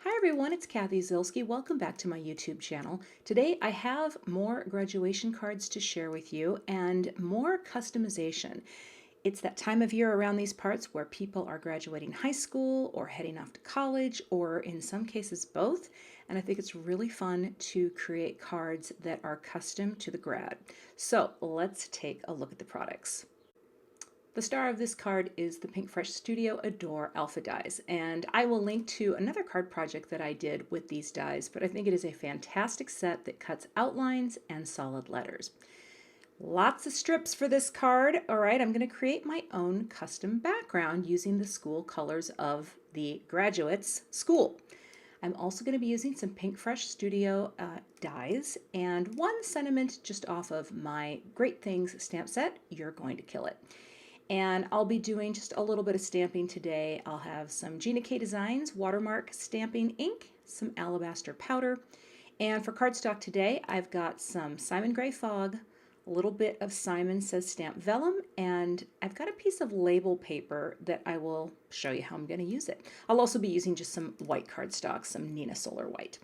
Hi everyone, it's Kathy Zilski. Welcome back to my YouTube channel. Today I have more graduation cards to share with you and more customization. It's that time of year around these parts where people are graduating high school or heading off to college, or in some cases both, and I think it's really fun to create cards that are custom to the grad. So let's take a look at the products. The star of this card is the Pinkfresh Studio Adore Alpha dies, and I will link to another card project that I did with these dies, but I think it is a fantastic set that cuts outlines and solid letters. Lots of strips for this card. All right, I'm going to create my own custom background using the school colors of the graduate's school. I'm also going to be using some Pinkfresh Studio dies and one sentiment just off of my Great Things stamp set, You're Going to Kill It. And I'll be doing just a little bit of stamping today. I'll have some Gina K Designs Watermark stamping ink, some Alabaster powder, and for cardstock today I've got some Simon Gray Fog, a little bit of Simon Says Stamp Vellum, and I've got a piece of label paper that I will show you how I'm going to use it. I'll also be using just some white cardstock, some Neenah Solar White.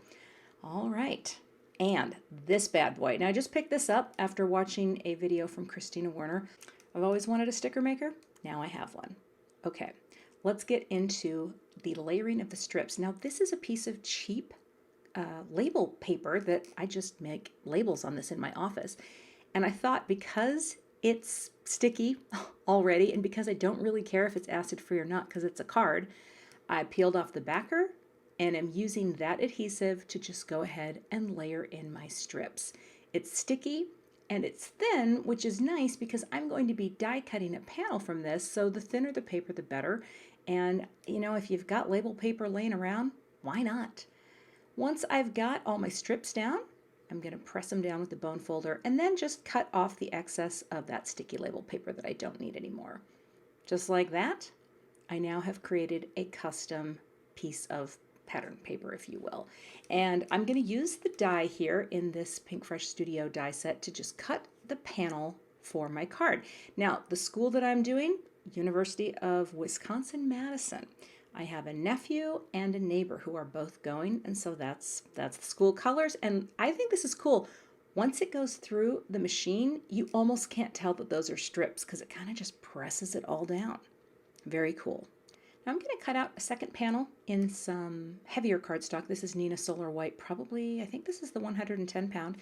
All right. And this bad boy. Now I just picked this up after watching a video from Christina Werner. I've always wanted a sticker maker. Now I have one. Okay, let's get into the layering of the strips. Now this is a piece of cheap label paper that I just make labels on this in my office. And I thought because it's sticky already and because I don't really care if it's acid free or not because it's a card, I peeled off the backer and am using that adhesive to just go ahead and layer in my strips. It's sticky and it's thin, which is nice because I'm going to be die cutting a panel from this, so the thinner the paper, the better. And you know, if you've got label paper laying around, why not? Once I've got all my strips down, I'm going to press them down with the bone folder and then just cut off the excess of that sticky label paper that I don't need anymore. Just like that, I now have created a custom piece of pattern paper, if you will. And I'm going to use the die here in this Pinkfresh Studio die set to just cut the panel for my card. Now, the school that I'm doing, University of Wisconsin-Madison. I have a nephew and a neighbor who are both going, and so that's the school colors, and I think this is cool. Once it goes through the machine, you almost can't tell that those are strips because it kind of just presses it all down. Very cool. Now I'm going to cut out a second panel in some heavier cardstock. This is Neenah Solar White, probably, I think this is the 110 pound,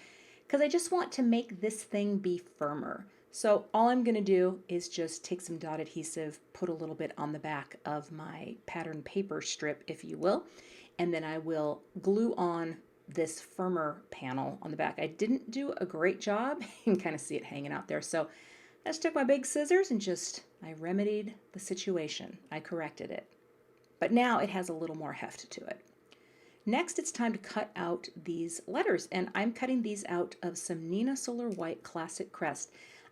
because I just want to make this thing be firmer. So all I'm going to do is just take some dot adhesive, put a little bit on the back of my pattern paper strip, if you will, and then I will glue on this firmer panel on the back. I didn't do a great job. You can kind of see it hanging out there. So I just took my big scissors and I remedied the situation. I corrected it. But now it has a little more heft to it. Next, it's time to cut out these letters, and I'm cutting these out of some Neenah Solar White Classic Crest.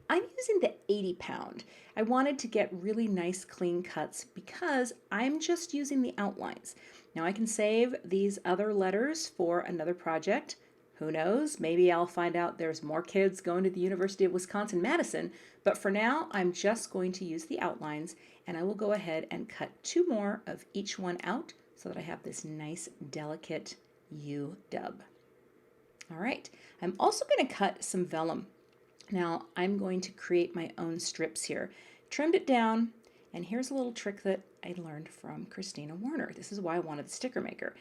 I'm using the 80 pound. I wanted to get really nice clean cuts because I'm just using the outlines. Now I can save these other letters for another project. Who knows, maybe I'll find out there's more kids going to the University of Wisconsin-Madison, but for now I'm just going to use the outlines, and I will go ahead and cut two more of each one out so that I have this nice delicate U dub. All right, I'm also going to cut some vellum. Now I'm going to create my own strips here. Trimmed it down, and here's a little trick that I learned from Christina Werner. This is why I wanted the sticker maker.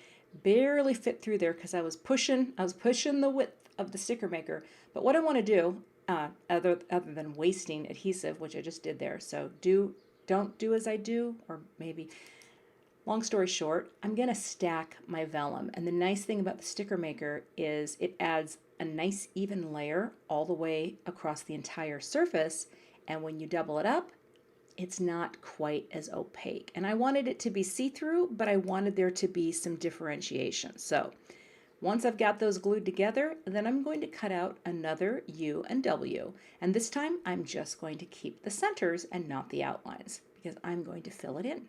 Barely fit through there because I was pushing the width of the sticker maker. But what I want to do, other than wasting adhesive, which I just did there, so don't do as I do, or maybe, long story short, I'm going to stack my vellum. And the nice thing about the sticker maker is it adds a nice even layer all the way across the entire surface, and when you double it up, it's not quite as opaque. And I wanted it to be see-through, but I wanted there to be some differentiation. So once I've got those glued together, then I'm going to cut out another U and W. And this time I'm just going to keep the centers and not the outlines because I'm going to fill it in.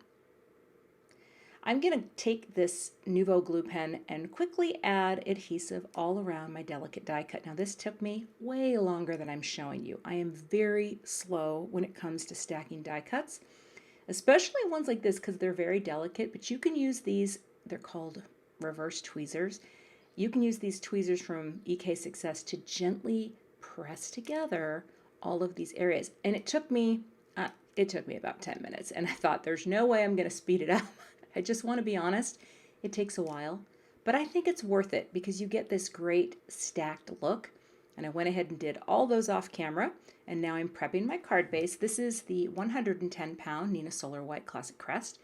I'm going to take this Nuvo glue pen and quickly add adhesive all around my delicate die cut. Now this took me way longer than I'm showing you. I am very slow when it comes to stacking die cuts, especially ones like this because they're very delicate, but you can use these, they're called reverse tweezers. You can use these tweezers from EK Success to gently press together all of these areas. And it took me about 10 minutes, and I thought there's no way I'm going to speed it up. I just want to be honest, it takes a while, but I think it's worth it because you get this great stacked look. And I went ahead and did all those off camera, and now I'm prepping my card base. This is the 110-pound Neenah Solar White Classic Crest.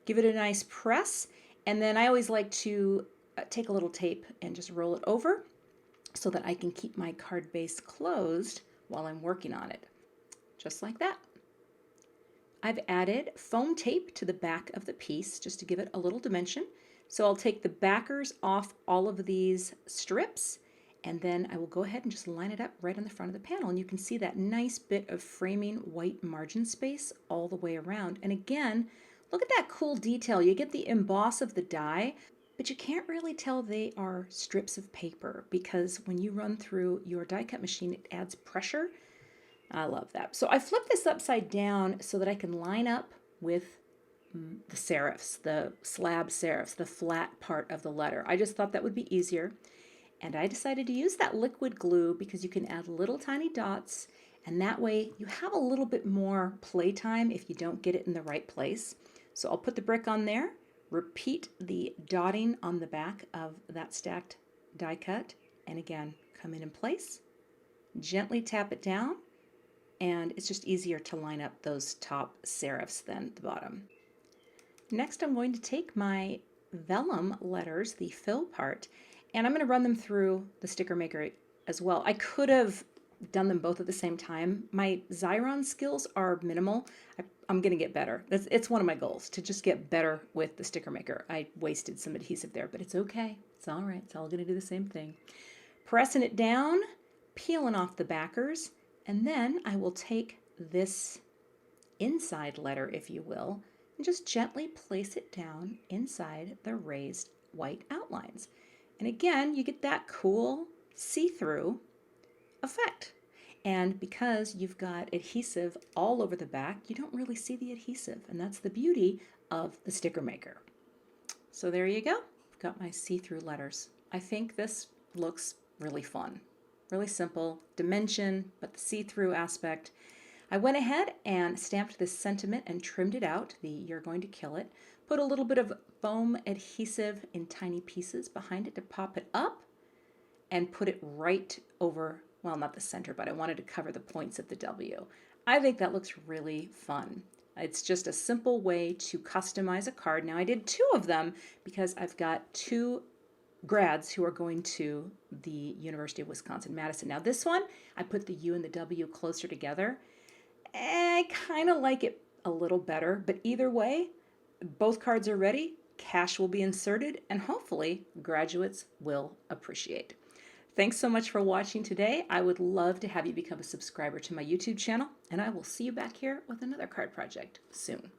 Give it a nice press, and then I always like to take a little tape and just roll it over so that I can keep my card base closed while I'm working on it. Just like that. I've added foam tape to the back of the piece just to give it a little dimension. So I'll take the backers off all of these strips, and then I will go ahead and just line it up right on the front of the panel. And you can see that nice bit of framing white margin space all the way around. And again, look at that cool detail. You get the emboss of the die, but you can't really tell they are strips of paper because when you run through your die cut machine, it adds pressure. I love that. So I flipped this upside down so that I can line up with the serifs, the slab serifs, the flat part of the letter. I just thought that would be easier. And I decided to use that liquid glue because you can add little tiny dots, and that way you have a little bit more playtime if you don't get it in the right place. So I'll put the brick on there, repeat the dotting on the back of that stacked die cut, and again, come in place, gently tap it down, and it's just easier to line up those top serifs than the bottom. Next, I'm going to take my vellum letters, the fill part, and I'm going to run them through the sticker maker as well. I could have done them both at the same time. My Xyron skills are minimal. I'm going to get better. It's one of my goals, to just get better with the sticker maker. I wasted some adhesive there, but it's okay. It's all right. It's all going to do the same thing. Pressing it down, peeling off the backers, and then I will take this inside letter, if you will, and just gently place it down inside the raised white outlines. And again, you get that cool see-through effect. And because you've got adhesive all over the back, you don't really see the adhesive. And that's the beauty of the sticker maker. So there you go. I've got my see-through letters. I think this looks really fun. Really simple dimension, but the see-through aspect. I went ahead and stamped this sentiment and trimmed it out, the "You're going to kill it." Put a little bit of foam adhesive in tiny pieces behind it to pop it up, and put it right over, well, not the center, but I wanted to cover the points of the W. I think that looks really fun. It's just a simple way to customize a card. Now I did 2 of them because I've got 2 grads who are going to the University of Wisconsin-Madison. Now this one, I put the U and the W closer together. I kind of like it a little better, but either way, both cards are ready, cash will be inserted, and hopefully graduates will appreciate. Thanks so much for watching today. I would love to have you become a subscriber to my YouTube channel, and I will see you back here with another card project soon.